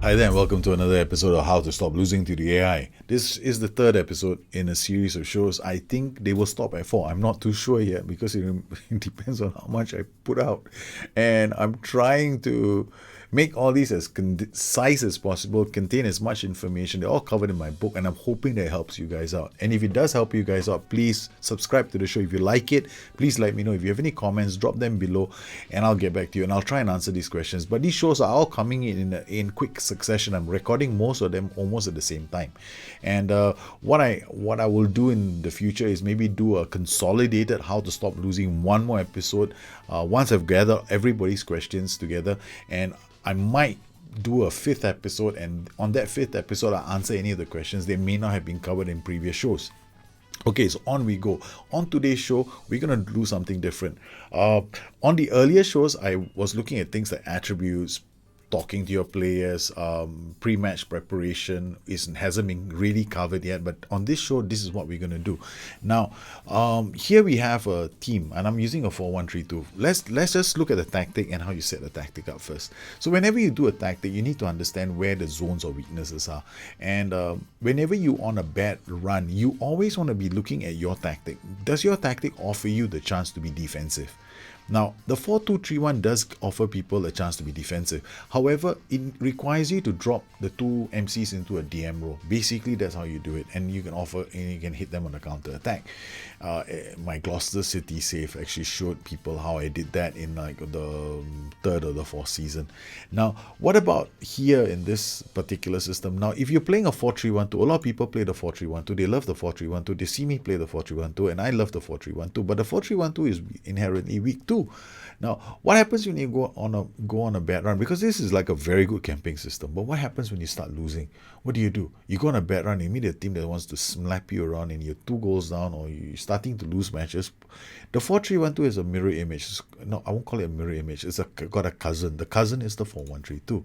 Hi there, and welcome to another episode of How to Stop Losing to the AI. This is the third episode in a series of shows. I think they will stop at 4. I'm not too sure yet because it depends on how much I put out. And I'm trying to make all these as concise as possible, contain as much information. They're all covered in my book, and I'm hoping that helps you guys out. And if it does help you guys out, please subscribe to the show. If you like it, please let me know. If you have any comments, drop them below, and I'll get back to you. And I'll try and answer these questions. But these shows are all coming in quick succession. I'm recording most of them almost at the same time. And what I will do in the future is maybe do a consolidated How to Stop Losing one more episode once I've gathered everybody's questions together, and I might do a fifth episode, and on that fifth episode I'll answer any of the questions that may not have been covered in previous shows. Okay, so on we go. On today's show, we're going to do something different. On the earlier shows, I was looking at things like attributes, talking to your players, pre-match preparation hasn't been really covered yet, but on this show, this is what we're going to do. Now, here we have a team, and I'm using a 4-1-3-2. Let's just look at the tactic and how you set the tactic up first. So whenever you do a tactic, you need to understand where the zones or weaknesses are. And whenever you're on a bad run, you always want to be looking at your tactic. Does your tactic offer you the chance to be defensive? Now, the 4-2-3-1 does offer people a chance to be defensive. However, it requires you to drop the two MCs into a DM role. Basically, that's how you do it, and you can hit them on the counter attack. My Gloucester City save actually showed people how I did that in like the third or the fourth season. Now, what about here in this particular system? Now, if you're playing a 4-3-1-2, a lot of people play the 4-3-1-2. They love the 4-3-1-2. They see me play the 4-3-1-2, and I love the 4-3-1-2. But the 4-3-1-2 is inherently weak too. Now, what happens when you go on a bad run? Because this is like a very good camping system. But what happens when you start losing? What do? You go on a bad run, you meet a team that wants to slap you around, and you're 2 goals down, or you're starting to lose matches. The 4-3-1-2 is a mirror image. No, I won't call it a mirror image. It's got a cousin. The cousin is the 4-1-3-2.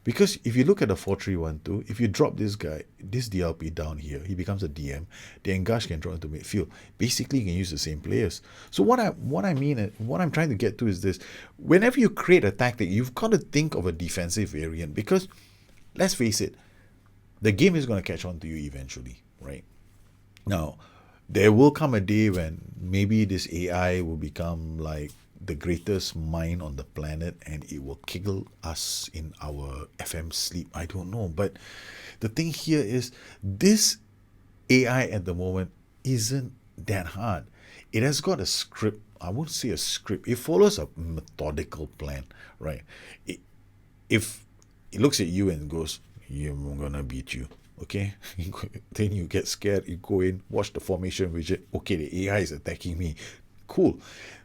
Because if you look at the 4-3-1-2, if you drop this guy, this DLP down here, he becomes a DM. The Engash can drop into midfield. Basically, you can use the same players. So what I'm trying to get to is this: whenever you create a tactic, you've got to think of a defensive variant. Because let's face it, the game is going to catch on to you eventually, right? Now, there will come a day when maybe this AI will become like the greatest mind on the planet, and it will kill us in our FM sleep. I don't know. But the thing here is, this AI at the moment isn't that hard. It has got a script. I won't say a script. It follows a methodical plan, right? If it looks at you and goes, "I'm gonna beat you," okay? Then you get scared, you go in, watch the formation widget. Okay, the AI is attacking me. Cool.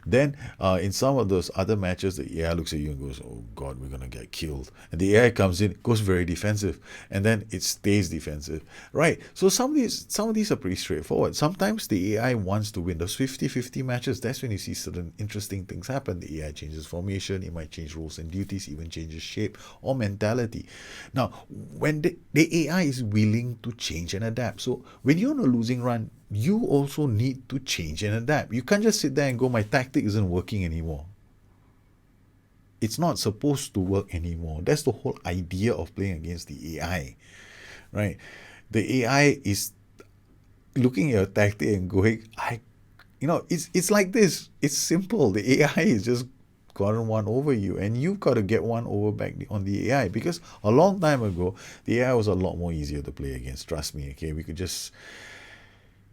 Then in some of those other matches, the AI looks at you and goes, "Oh God, we're gonna get killed." And the AI comes in, goes very defensive, and then it stays defensive. Right. So some of these are pretty straightforward. Sometimes the AI wants to win. Those 50-50 matches, that's when you see certain interesting things happen. The AI changes formation, it might change roles and duties, even changes shape or mentality. Now, when the AI is willing to change and adapt. So when you're on a losing run, you also need to change and adapt. You can't just sit there and go, "My tactic isn't working anymore." It's not supposed to work anymore. That's the whole idea of playing against the AI, right? The AI is looking at your tactic and going, it's like this. It's simple. The AI is just gotten one over you, and you've got to get one over back on the AI, because a long time ago, the AI was a lot more easier to play against. Trust me, okay? We could just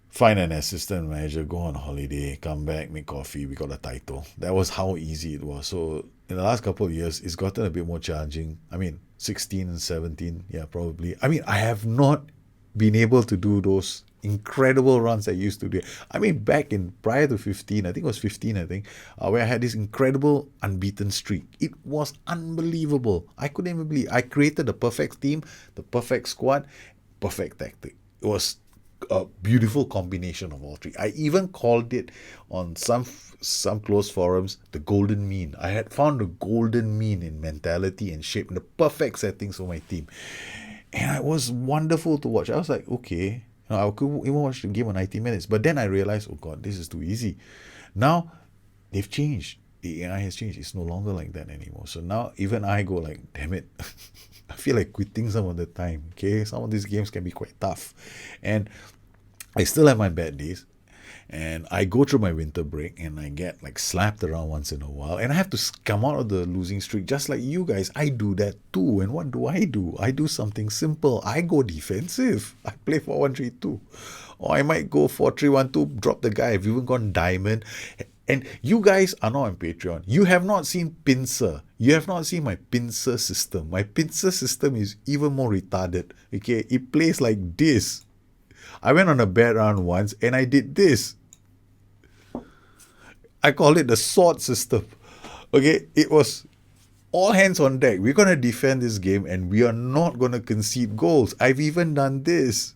find an assistant manager, go on holiday, come back, make coffee, we got a title. That was how easy it was. So in the last couple of years, it's gotten a bit more challenging. I mean, 16 and 17, yeah, probably. I mean, I have not been able to do those incredible runs I used to do. I mean, back in prior to 15, I think it was 15, where I had this incredible unbeaten streak. It was unbelievable. I couldn't even believe. I created the perfect team, the perfect squad, perfect tactic. It was a beautiful combination of all three. I even called it on some close forums the golden mean. I had found the golden mean in mentality and shape, and the perfect settings for my team. And it was wonderful to watch. I was like, okay, I could even watch the game on 90 minutes. But then I realized, oh God, this is too easy. Now they've changed. The AI has changed. It's no longer like that anymore. So now even I go like, damn it. I feel like quitting some of the time. Okay, some of these games can be quite tough, and I still have my bad days. And I go through my winter break and I get like slapped around once in a while, and I have to come out of the losing streak just like you guys. I do that too. And what do? I do something simple. I go defensive. I play 4-1-3-2, or I might go 4-3-1-2, drop the guy. I've even gone diamond. And you guys are not on Patreon. You have not seen pincer. You have not seen my pincer system. My pincer system is even more retarded. Okay, it plays like this. I went on a bad run once and I did this. I call it the sword system. Okay, it was all hands on deck. We're going to defend this game and we are not going to concede goals. I've even done this.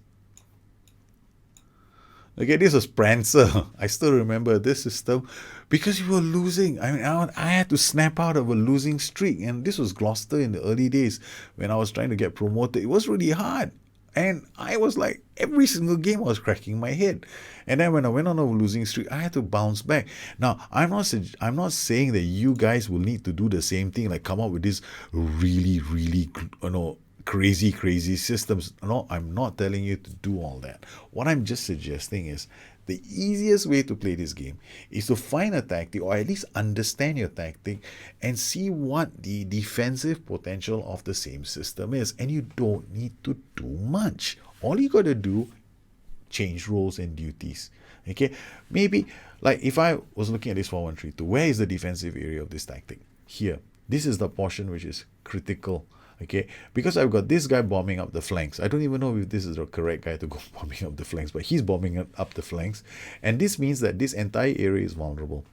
Okay, this was Prancer. I still remember this system because we were losing. I mean, I had to snap out of a losing streak. And this was Gloucester in the early days when I was trying to get promoted. It was really hard. And I was like, every single game I was cracking my head. And then when I went on a losing streak, I had to bounce back. Now, I'm not saying that you guys will need to do the same thing, like come up with this really, really, crazy systems. No, I'm not telling you to do all that. What I'm just suggesting is the easiest way to play this game is to find a tactic, or at least understand your tactic, and see what the defensive potential of the same system is. And you don't need to do much. All you got to do, change roles and duties. Okay, maybe like if I was looking at this 4-1-3-2, where is the defensive area of this tactic? Here. This is the portion which is critical. Okay, because I've got this guy bombing up the flanks. I don't even know if this is the correct guy to go bombing up the flanks, but he's bombing up the flanks. And this means that this entire area is vulnerable.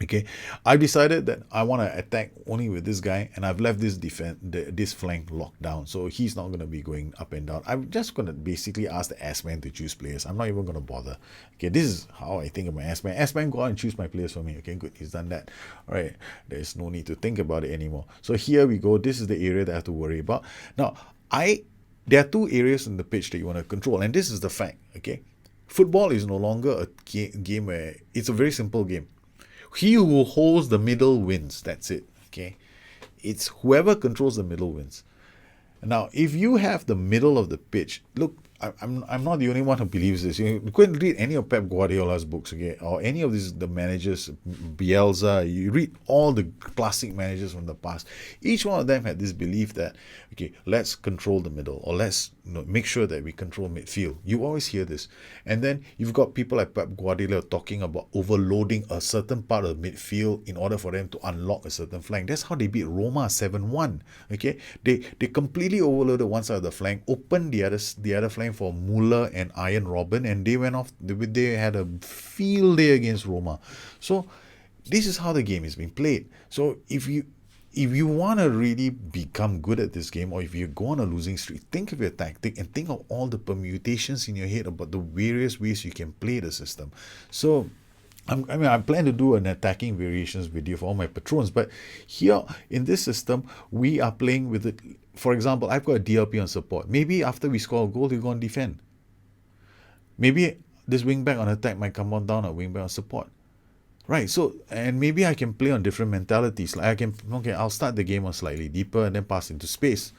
Okay, I've decided that I want to attack only with this guy, and I've left this flank locked down, so he's not going to be going up and down. I'm just going to basically ask the S-man to choose players. I'm not even going to bother. Okay, this is how I think of my S-man. S-man, go out and choose my players for me. Okay, good, he's done that. All right, there's no need to think about it anymore. So here we go. This is the area that I have to worry about. Now, there are two areas in the pitch that you want to control, and this is the fact. Okay, football is no longer a game where it's a very simple game. He who holds the middle wins. That's it. Okay, it's whoever controls the middle wins. Now, if you have the middle of the pitch, look, I'm not the only one who believes this. You go and read any of Pep Guardiola's books, okay, or any of the managers, Bielsa. You read all the classic managers from the past. Each one of them had this belief that, okay, let's control the middle, or let's make sure that we control midfield. You always hear this, and then you've got people like Pep Guardiola talking about overloading a certain part of midfield in order for them to unlock a certain flank. That's how they beat Roma 7-1. Okay, they completely overloaded one side of the flank, opened the other flank for Muller and Iron Robben, and they went off. They had a field day against Roma. So this is how the game is being played. So if you want to really become good at this game, or if you go on a losing streak, think of your tactic and think of all the permutations in your head about the various ways you can play the system. So I plan to do an attacking variations video for all my patrons, but here in this system, we are playing with it. For example, I've got a DLP on support. Maybe after we score a goal, you go and defend. Maybe this wingback on attack might come on down or wingback on support. Right, so, and maybe I can play on different mentalities. Like I'll start the game on slightly deeper and then pass into space.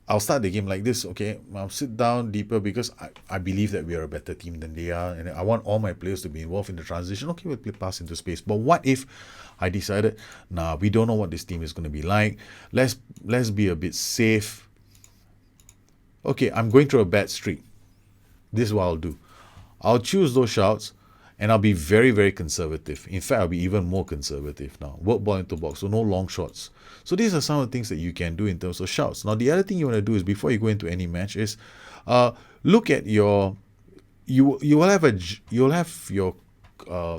I'll start the game like this, okay? I'll sit down deeper because I believe that we are a better team than they are, and I want all my players to be involved in the transition. Okay, we'll pass into space. But what if I decided, we don't know what this team is going to be like. Let's be a bit safe. Okay, I'm going through a bad streak. This is what I'll do. I'll choose those shouts, and I'll be very, very conservative. In fact, I'll be even more conservative now. Work ball into box, so no long shots. So these are some of the things that you can do in terms of shouts. Now, the other thing you want to do is before you go into any match is look at your. You'll have your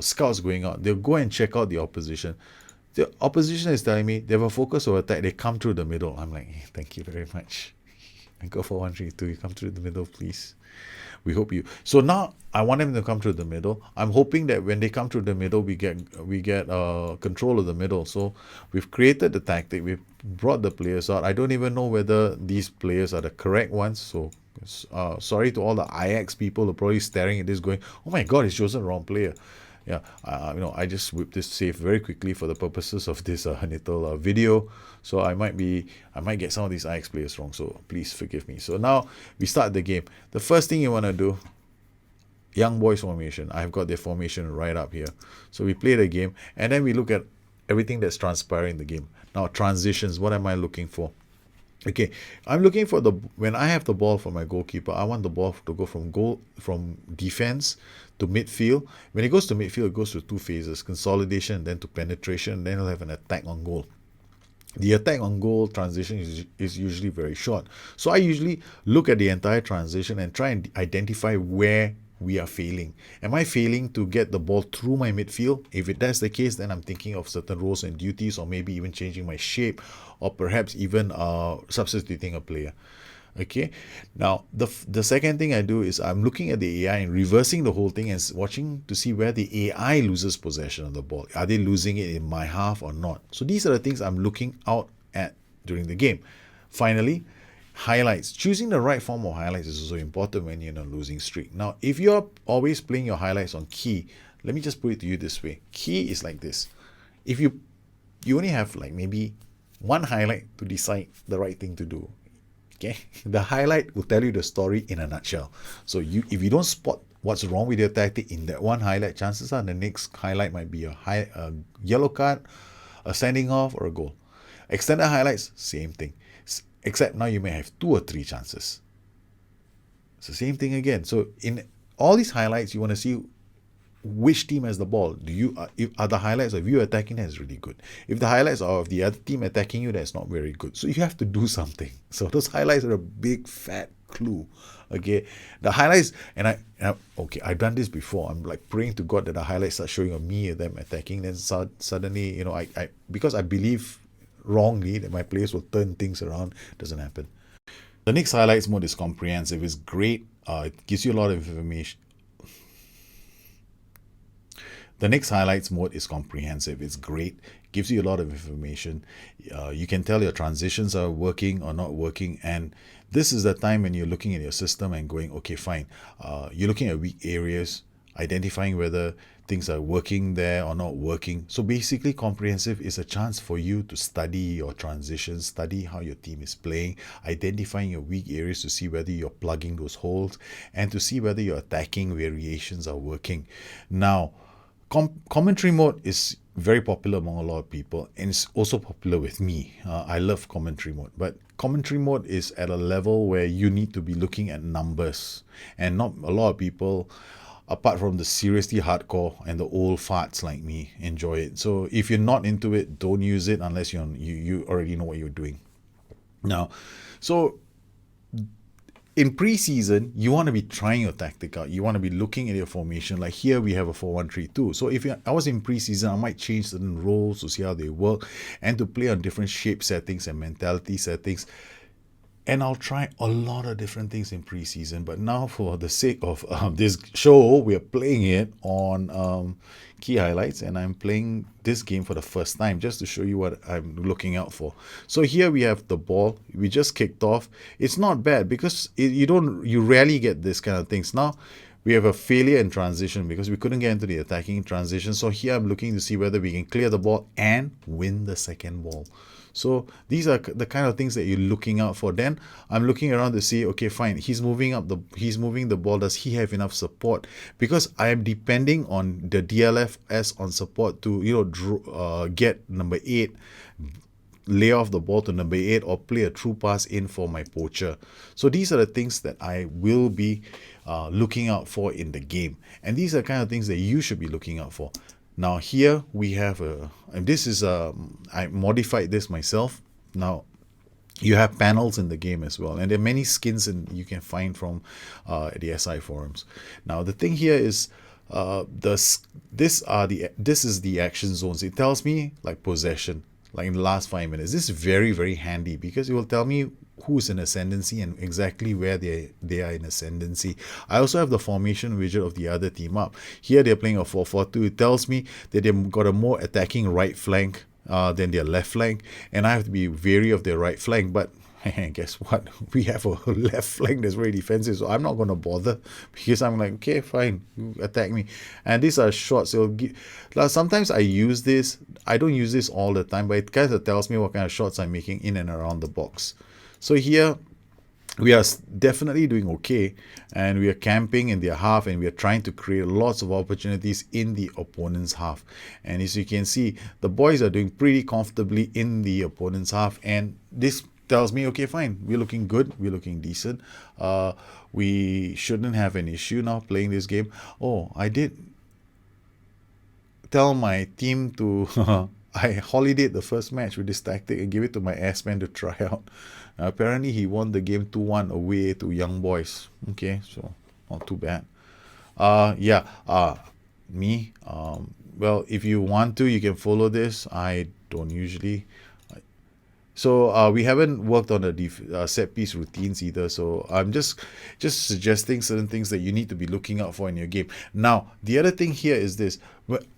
scouts going out. They'll go and check out the opposition. The opposition is telling me they have a focus or attack. They come through the middle. I'm like, hey, thank you very much. I go for 1-3-2. You come through the middle, please. We hope you. So now I want them to come through the middle. I'm hoping that when they come through the middle, we get control of the middle. So we've created the tactic. We've brought the players out. I don't even know whether these players are the correct ones. So sorry to all the Ajax people who are probably staring at this going, oh my God, he's chosen the wrong player. yeah, I just whipped this save very quickly for the purposes of this little video. So I might get some of these IX players wrong. So please forgive me. So now we start the game. The first thing you want to do, young boys formation. I've got their formation right up here. So we play the game and then we look at everything that's transpiring in the game. Now transitions, what am I looking for? Okay, I'm looking for when I have the ball for my goalkeeper, I want the ball to go from defense to midfield. When it goes to midfield, it goes through two phases: consolidation, then to penetration, then it'll have an attack on goal. The attack on goal transition is usually very short. So I usually look at the entire transition and try and identify where we are failing. Am I failing to get the ball through my midfield? If that's the case, then I'm thinking of certain roles and duties, or maybe even changing my shape, or perhaps even substituting a player. Okay, now the second thing I do is I'm looking at the AI and reversing the whole thing and watching to see where the AI loses possession of the ball. Are they losing it in my half or not? So these are the things I'm looking out at during the game. Finally, highlights. Choosing the right form of highlights is also important when you're in a losing streak. Now, if you're always playing your highlights on key, let me just put it to you this way. Key is like this. If you only have like maybe one highlight to decide the right thing to do. Okay, the highlight will tell you the story in a nutshell. So if you don't spot what's wrong with your tactic in that one highlight, chances are the next highlight might be a yellow card, a sending off, or a goal. Extended highlights, same thing. Except now you may have 2 or 3 chances. It's the same thing again. So in all these highlights, you want to see which team has the ball. Are the highlights of you attacking? That's really good. If the highlights are of the other team attacking you, that's not very good. So you have to do something. So those highlights are a big fat clue. Okay, the highlights, I've done this before. I'm like praying to God that the highlights start showing of me and them attacking. Then suddenly, I because I believe wrongly that my players will turn things around, doesn't happen. The next highlights mode is comprehensive. It's great. It gives you a lot of information. The next highlights mode is comprehensive. It's great. Gives you a lot of information. You can tell your transitions are working or not working. And this is the time when you're looking at your system and going, okay, fine. You're looking at weak areas, identifying whether things are working there or not working. So basically, comprehensive is a chance for you to study your transitions, study how your team is playing, identifying your weak areas to see whether you're plugging those holes and to see whether your attacking variations are working. Now, commentary mode is very popular among a lot of people, and it's also popular with me. I love commentary mode, but commentary mode is at a level where you need to be looking at numbers, and not a lot of people, apart from the seriously hardcore and the old farts like me, enjoy it. So if you're not into it, don't use it unless you already know what you're doing. Now, so in preseason, you want to be trying your tactic out. You want to be looking at your formation. Like here, we have a 4-1-3-2. So if I was in preseason, I might change certain roles to see how they work and to play on different shape settings and mentality settings. And I'll try a lot of different things in preseason. But now, for the sake of this show, we're playing it on key highlights, and I'm playing this game for the first time just to show you what I'm looking out for. So here we have the ball. We just kicked off. It's not bad because you rarely get this kind of things. Now we have a failure in transition because we couldn't get into the attacking transition. So here I'm looking to see whether we can clear the ball and win the second ball. So these are the kind of things that you're looking out for. Then I'm looking around to see, okay, fine, he's moving the ball. Does he have enough support? Because I am depending on the DLFS on support to get number 8, lay off the ball to number 8, or play a true pass in for my poacher. So these are the things that I will be looking out for in the game, and these are the kind of things that you should be looking out for. Now here we have I modified this myself. Now you have panels in the game as well, and there are many skins you can find from the SI forums. Now the thing here is this is the action zones. It tells me like possession, like in the last 5 minutes. This is very, very handy because it will tell me who's in ascendancy and exactly where they are in ascendancy. I also have the formation widget of the other team up. Here they're playing a 4-4-2. It tells me that they've got a more attacking right flank than their left flank, and I have to be wary of their right flank. But And guess what? We have a left flank that's very defensive, so I'm not going to bother because I'm like, okay, fine, you attack me. And these are shots. Sometimes I use this. I don't use this all the time, but it kind of tells me what kind of shots I'm making in and around the box. So here, we are definitely doing okay, and we are camping in their half, and we are trying to create lots of opportunities in the opponent's half. And as you can see, the boys are doing pretty comfortably in the opponent's half, and this tells me, okay, fine, we're looking good, we're looking decent. We shouldn't have an issue now playing this game. Oh, I did tell my team to I holidayed the first match with this tactic and give it to my S-man to try out. Apparently he won the game 2-1 away to Young Boys. Okay, so not too bad. Me, well, if you want to, you can follow this. I don't usually. So we haven't worked on the set piece routines either. So I'm just suggesting certain things that you need to be looking out for in your game. Now, the other thing here is this: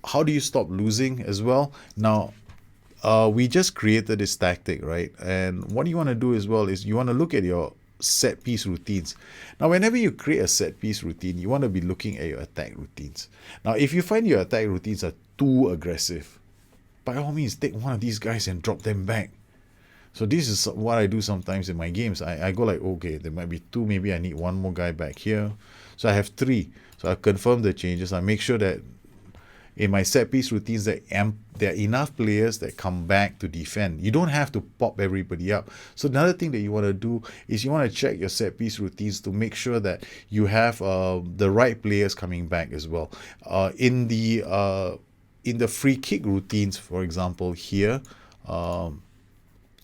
how do you stop losing as well? Now, we just created this tactic, right? And what you want to do as well is you want to look at your set piece routines. Now, whenever you create a set piece routine, you want to be looking at your attack routines. Now, if you find your attack routines are too aggressive, by all means, take one of these guys and drop them back. So this is what I do sometimes in my games. I go like, okay, there might be two, maybe I need one more guy back here. So I have three. So I confirm the changes. I make sure that in my set piece routines that there are enough players that come back to defend. You don't have to pop everybody up. So another thing that you want to do is you want to check your set piece routines to make sure that you have the right players coming back as well. In the free kick routines, for example, here,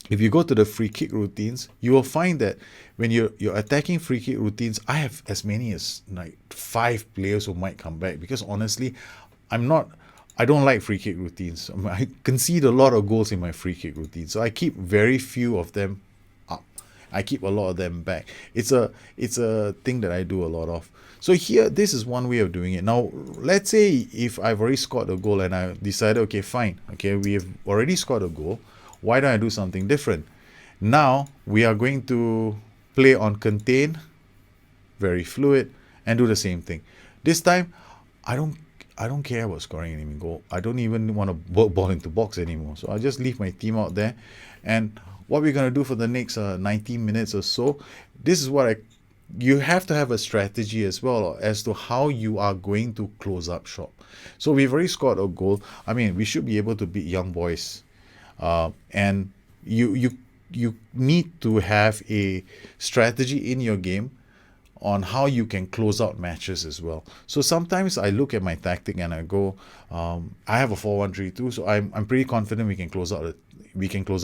if you go to the free kick routines, you will find that when you're attacking free kick routines, I have as many as like 5 players who might come back, because honestly, I don't like free kick routines. I concede a lot of goals in my free kick routine, so I keep very few of them up. I keep a lot of them back. It's a thing that I do a lot of. So here, this is one way of doing it. Now, let's say if I've already scored a goal and I decided, okay, fine, okay, we have already scored a goal. Why don't I do something different? Now we are going to play on contain, very fluid, and do the same thing. This time, I don't care about scoring any goal. I don't even want to work ball into box anymore. So I'll just leave my team out there. And what we're going to do for the next 90 minutes or so, this is what you have to have a strategy as well as to how you are going to close up shop. So we've already scored a goal. I mean, we should be able to beat Young Boys. And you need to have a strategy in your game on how you can close out matches as well. So sometimes I look at my tactic and I go, I have a 4-1-3-2, so I'm pretty confident we can close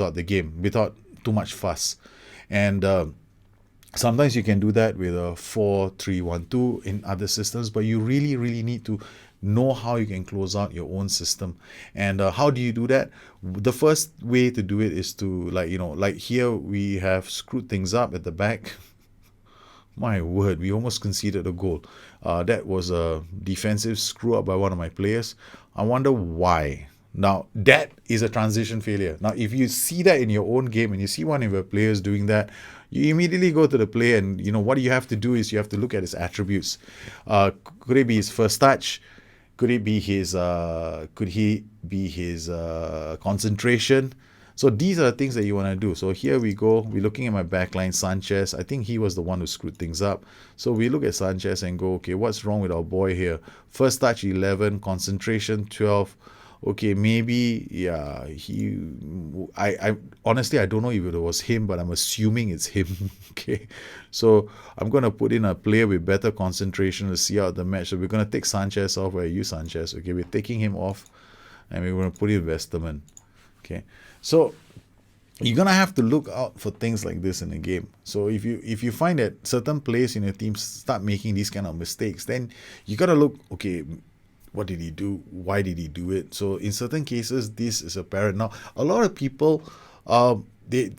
out the game without too much fuss. And sometimes you can do that with a 4-3-1-2 in other systems, but you really need to know how you can close out your own system. And how do you do that? The first way to do it is to, like here we have screwed things up at the back. My word, we almost conceded a goal. That was a defensive screw up by one of my players. I wonder why. Now, that is a transition failure. Now, if you see that in your own game and you see one of your players doing that, you immediately go to the player and, what you have to do is you have to look at his attributes. Could it be his first touch? Could it be his concentration? So these are the things that you want to do. So here we go. We're looking at my backline, Sanchez. I think he was the one who screwed things up. So we look at Sanchez and go, okay, what's wrong with our boy here? First touch 11, concentration 12. Okay, maybe, yeah, I honestly, I don't know if it was him, but I'm assuming it's him. Okay, so I'm going to put in a player with better concentration to see out the match. So we're going to take Sanchez off. Where are you, Sanchez? Okay, we're taking him off, and we're going to put in Westerman. Okay, so you're going to have to look out for things like this in the game. So if you find that certain players in your team start making these kind of mistakes, then you got to look, okay, what did he do? Why did he do it? So in certain cases, this is apparent. Now, a lot of people they're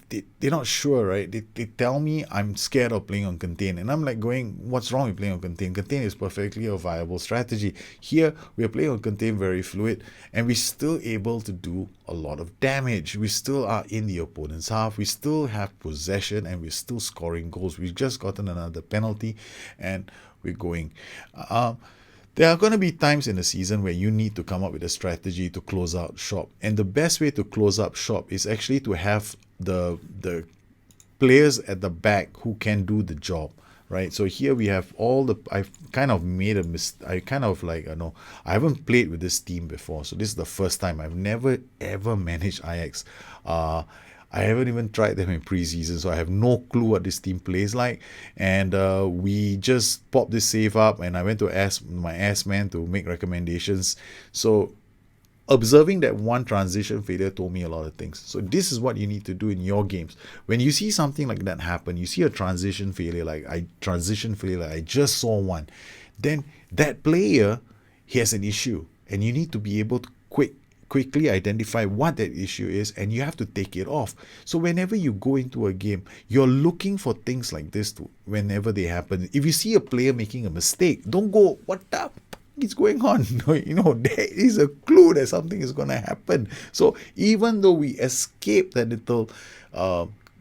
not sure, right? They tell me I'm scared of playing on contain, and I'm like going, what's wrong with playing on contain? Contain is perfectly a viable strategy. Here we are playing on contain very fluid, and we're still able to do a lot of damage. We still are in the opponent's half. We still have possession, and we're still scoring goals. We've just gotten another penalty, and we're going. There are going to be times in the season where you need to come up with a strategy to close out shop. And the best way to close up shop is actually to have the players at the back who can do the job, right? So here we have all the, I've kind of made a mistake. I kind of like, I haven't played with this team before. So this is the first time. I've never ever managed Ajax. I haven't even tried them in preseason, so I have no clue what this team plays like. And we just popped this save up, and I went to ask my ass man to make recommendations. So observing that one transition failure told me a lot of things. So this is what you need to do in your games. When you see something like that happen, you see a transition failure like I just saw one, then that player, he has an issue, and you need to be able to quickly identify what that issue is, and you have to take it off. So whenever you go into a game, you're looking for things like this whenever they happen. If you see a player making a mistake, don't go, what the fuck is going on? There is a clue that something is going to happen. So even though we escaped that little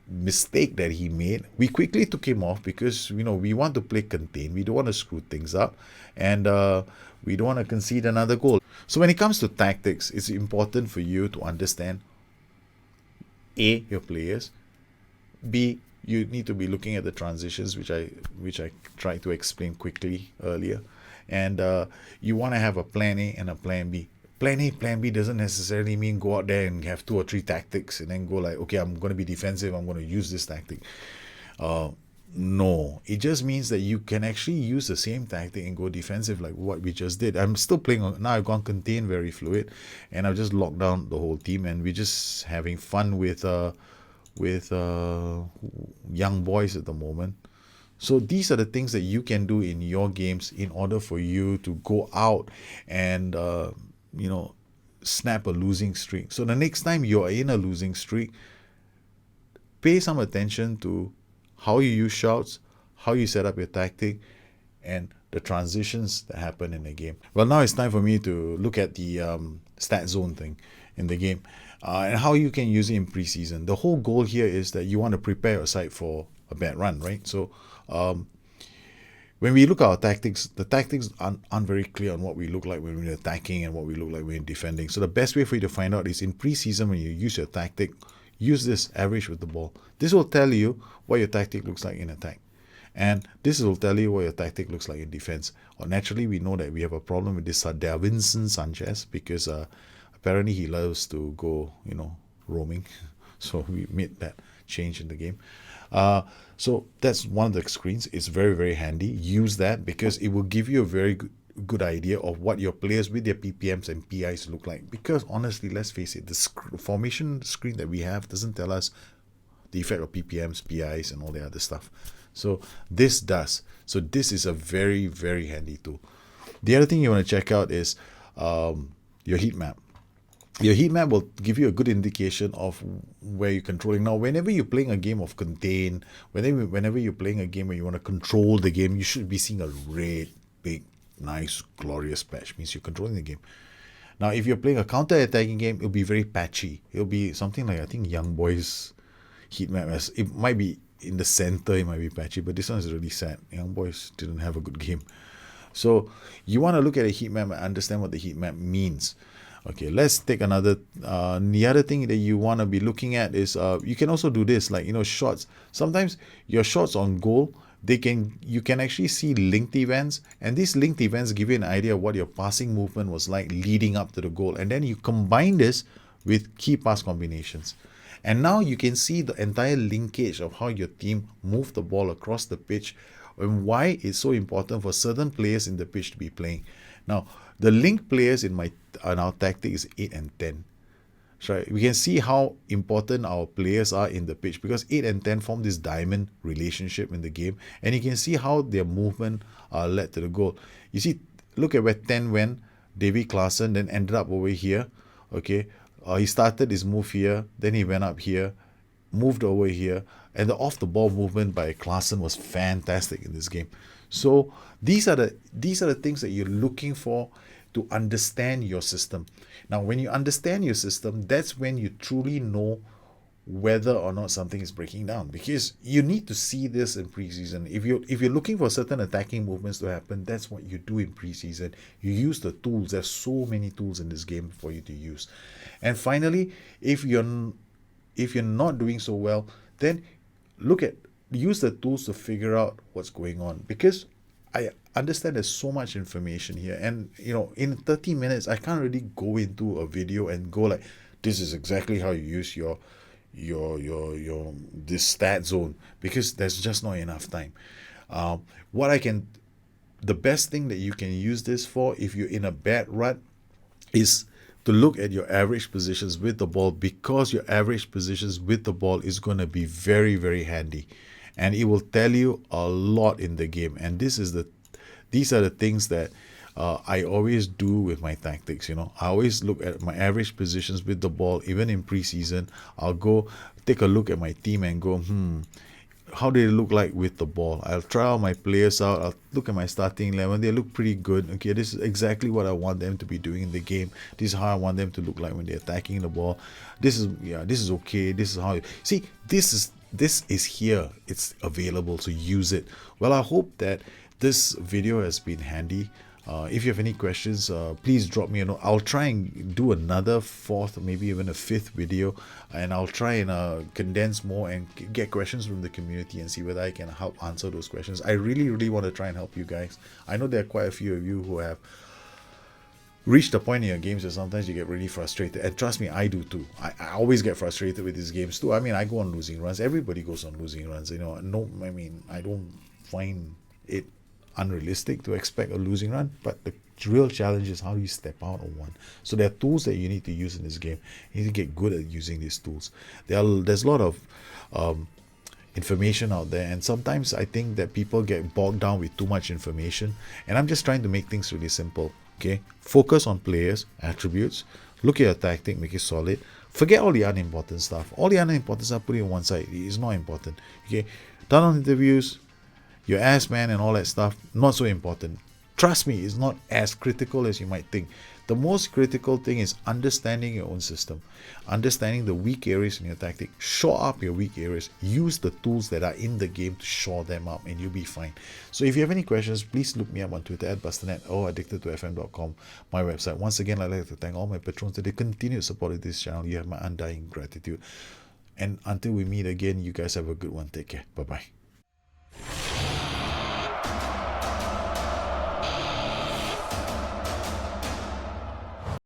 mistake that he made, we quickly took him off because we want to play contain. We don't want to screw things up, and we don't want to concede another goal. So when it comes to tactics, it's important for you to understand A, your players, B, you need to be looking at the transitions, which I tried to explain quickly earlier, and you want to have a plan A and a plan B. Plan A, plan B doesn't necessarily mean go out there and have 2 or 3 tactics and then go like, okay, I'm going to be defensive, I'm going to use this tactic. No, it just means that you can actually use the same tactic and go defensive like what we just did. I'm still playing on, now I've gone contain very fluid, and I've just locked down the whole team, and we're just having fun with young boys at the moment. So these are the things that you can do in your games in order for you to go out and snap a losing streak. So the next time you're in a losing streak, pay some attention to how you use shouts, how you set up your tactic, and the transitions that happen in the game. Well, now it's time for me to look at the stat zone thing in the game and how you can use it in preseason. The whole goal here is that you want to prepare your side for a bad run, right? So when we look at our tactics, the tactics aren't very clear on what we look like when we're attacking and what we look like when we're defending. So the best way for you to find out is in preseason, when you use your tactic, use this average with the ball. This will tell you what your tactic looks like in attack. And this will tell you what your tactic looks like in defense. Or naturally, we know that we have a problem with this Davinson Sanchez because apparently he loves to go, roaming. So we made that change in the game. So that's one of the screens. It's very, very handy. Use that because it will give you a very good idea of what your players with their PPMs and PIs look like. Because honestly, let's face it, the formation screen that we have doesn't tell us the effect of PPMs, PIs, and all the other stuff. So this does. So this is a very, very handy tool. The other thing you want to check out is your heat map. Your heat map will give you a good indication of where you're controlling. Now, whenever you're playing a game of contain, whenever you're playing a game where you want to control the game, you should be seeing a red, big, nice, glorious patch. Means you're controlling the game. Now, if you're playing a counter-attacking game, it'll be very patchy. It'll be something like, I think, Young Boys heat map. It might be in the center, it might be patchy, but this one is really sad. Young Boys didn't have a good game. So you want to look at a heat map and understand what the heat map means. Okay, let's take another. The other thing that you want to be looking at is you can also do this, like shots. Sometimes your shots on goal, you can actually see linked events, and these linked events give you an idea of what your passing movement was like leading up to the goal, and then you combine this with key pass combinations, and now you can see the entire linkage of how your team moved the ball across the pitch and why it's so important for certain players in the pitch to be playing. Now, the linked players in our tactic is 8 and 10. So we can see how important our players are in the pitch because 8 and 10 form this diamond relationship in the game, and you can see how their movement led to the goal. You see, look at where 10 went. Davy Klaassen then ended up over here. Okay, he started his move here, then he went up here, moved over here, and the off the ball movement by Klaassen was fantastic in this game. So these are the things that you're looking for to understand your system. Now, when you understand your system, that's when you truly know whether or not something is breaking down, because you need to see this in preseason. If you're looking for certain attacking movements to happen, that's what you do in preseason. You use the tools. There's so many tools in this game for you to use. And finally, if you're not doing so well, then use the tools to figure out what's going on, because I understand there's so much information here, and in 30 minutes I can't really go into a video and go like, this is exactly how you use your this stat zone, because there's just not enough time. What I can The best thing that you can use this for, if you're in a bad rut, is to look at your average positions with the ball, because your average positions with the ball is going to be very, very handy, and it will tell you a lot in the game. And these are the things that I always do with my tactics. I always look at my average positions with the ball. Even in preseason, I'll go take a look at my team and go, how do they look like with the ball? I'll try all my players out. I'll look at my starting 11. They look pretty good. Okay, this is exactly what I want them to be doing in the game. This is how I want them to look like when they're attacking the ball. This is okay. This is how see, this is here. It's available, so use it. Well, I hope that this video has been handy. If you have any questions, please drop me a note. I'll try and do another fourth, maybe even a fifth video, and I'll try and condense more and get questions from the community and see whether I can help answer those questions. I really, really want to try and help you guys. I know there are quite a few of you who have reached a point in your games where sometimes you get really frustrated, and trust me, I do too. I always get frustrated with these games too. I mean, I go on losing runs. Everybody goes on losing runs. I don't find it unrealistic to expect a losing run, but the real challenge is how do you step out on one. So there are tools that you need to use in this game. You need to get good at using these tools. There's a lot of information out there, and sometimes I think that people get bogged down with too much information, and I'm just trying to make things really simple. Okay, focus on players, attributes, look at your tactic, make it solid, forget all the unimportant stuff. All the unimportant stuff, put it on one side. It's not important. Okay, done on interviews, your ass man and all that stuff, not so important. Trust me, it's not as critical as you might think. The most critical thing is understanding your own system, understanding the weak areas in your tactic. Shore up your weak areas. Use the tools that are in the game to shore them up, and you'll be fine. So if you have any questions, please look me up on Twitter at Bustthenet or addicted2fm.com, my website. Once again, I'd like to thank all my patrons that they continue to support this channel. You have my undying gratitude. And until we meet again, you guys have a good one. Take care. Bye-bye.